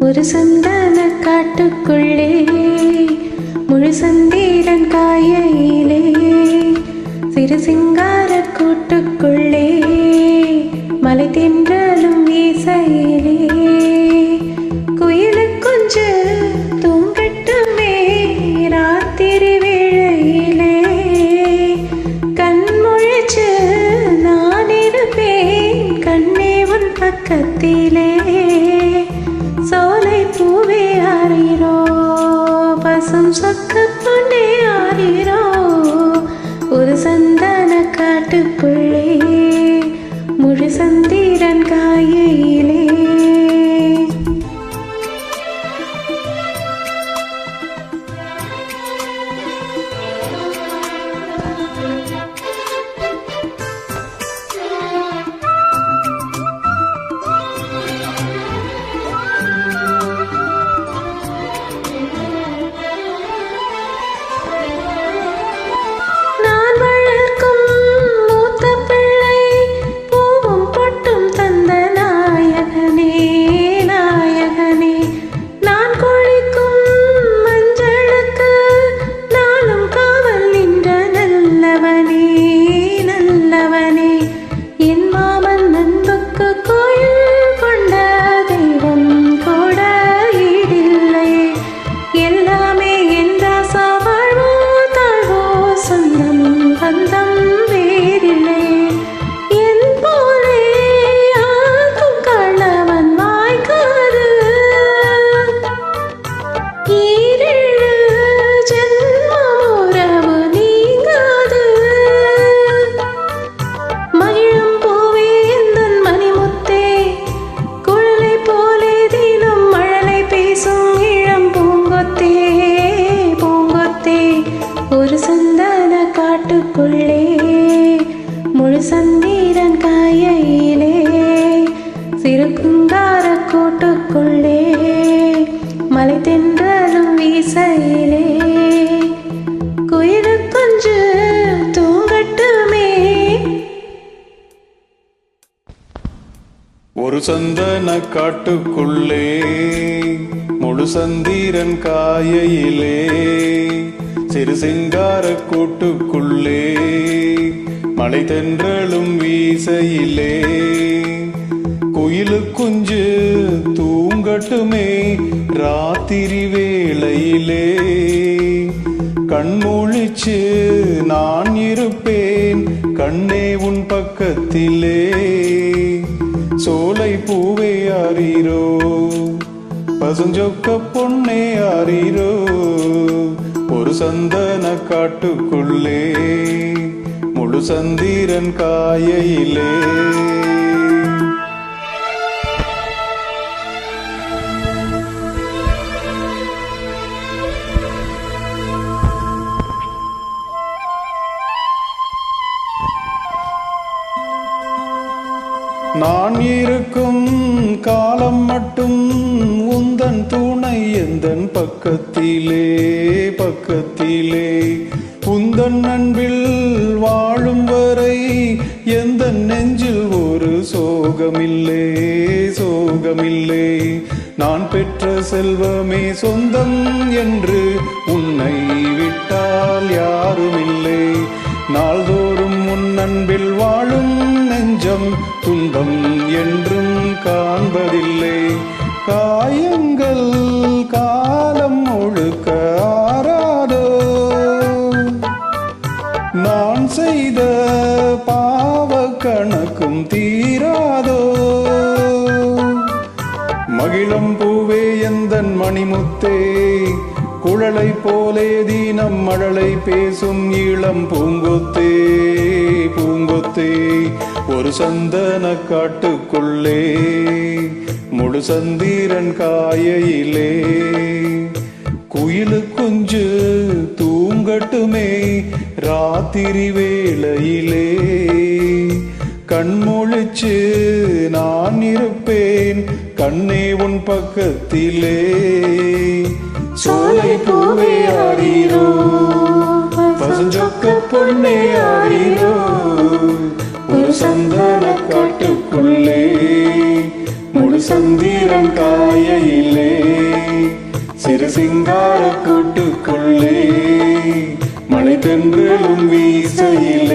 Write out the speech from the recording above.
ஒரு சந்தன காட்டுக்குள்ளே முழு சந்தீரன் காயிலே சிறு சிங்கார கூட்டுக்குள்ளே மலை தென்றலும் வீசையிலே குயிலு கொஞ்சு தூங்கட்டுமே ராத்திரி வேளையிலே கண் முழிச்சு நான் இருப்பேன் கண்ணே உன் பக்கத்திலே சோலை பூவே ஆரிரோ பசும் சொக்க பொன்னே ஆரிரோ ஒரு சந்தன காட்டுக்குள்ளே முழு சந்திரன் காயிலே ஒரு சந்தன காட்டுக்குள்ளே முழு சந்திரன் காயிலே சிறு குங்கார கூட்டுக்குள்ளே மலை தென்றலும் வீசையிலே குயிலு கொஞ்சு தூங்கட்டுமே. ஒரு சந்தன காட்டுக்குள்ளே முழு சந்திரன் காயிலே சிறு சிங்கார கூட்டுக்குள்ளே மலை தென்றலும் வீசையிலே குயிலு குஞ்சு தூங்கட்டுமே ராத்திரி வேளையிலே கண்மூழிச்சு நான் இருப்பேன் கண்ணே உன் பக்கத்திலே சோலை பூவே ஆரீரோ பசுஞ்சொக்க பொன்னே ஆரீரோ ஒரு சந்தன காட்டுக்குள்ளே முழு சந்திரன் காயிலே நான் இருக்கும் காலம் மட்டும் உந்தன் துணை எந்தன் பக்கத்திலே பக்கத்திலே உந்தன் அன்பில் வாழும் வரை எந்தன் நெஞ்சில் ஒரு சோகமில்லை சோகமில்லை நான் பெற்ற செல்வமே சொந்தம் என்று உன்னை விட்டால் யாருமில்லை நாள்தோறும் உன் அன்பில் வாழும் நெஞ்சம் துன்பம் என்றும் காண்பதில்லை காயங்கள் காலம் முழுக்க ஆறாதோ நான் செய்த பாவ கணக்கும் தீராதோ மகிழம் பூவே எந்தன் மணிமுத்தே குழலை போலே தீனம் மழலை பேசும் இளம் பூங்கொத்தே பூங்கொத்தே ஒரு சந்தன காட்டுக்குள்ளே முழு சந்திரன் காயிலே குயிலு குஞ்சு தூங்கட்டுமே ராத்திரி வேளையிலே கண்முழிச்சு நான் இருப்பேன் கண்ணே உன் பக்கத்திலே சோலை பூவே ஆரீரோ பொன்னே ஆரிரோ ஒரு சந்தன காட்டுக்குள்ளே முழு சந்திரன் காயையிலே சிறு சிங்கார கூட்டுக்குள்ளே மழை தென்றலும் வீசையிலே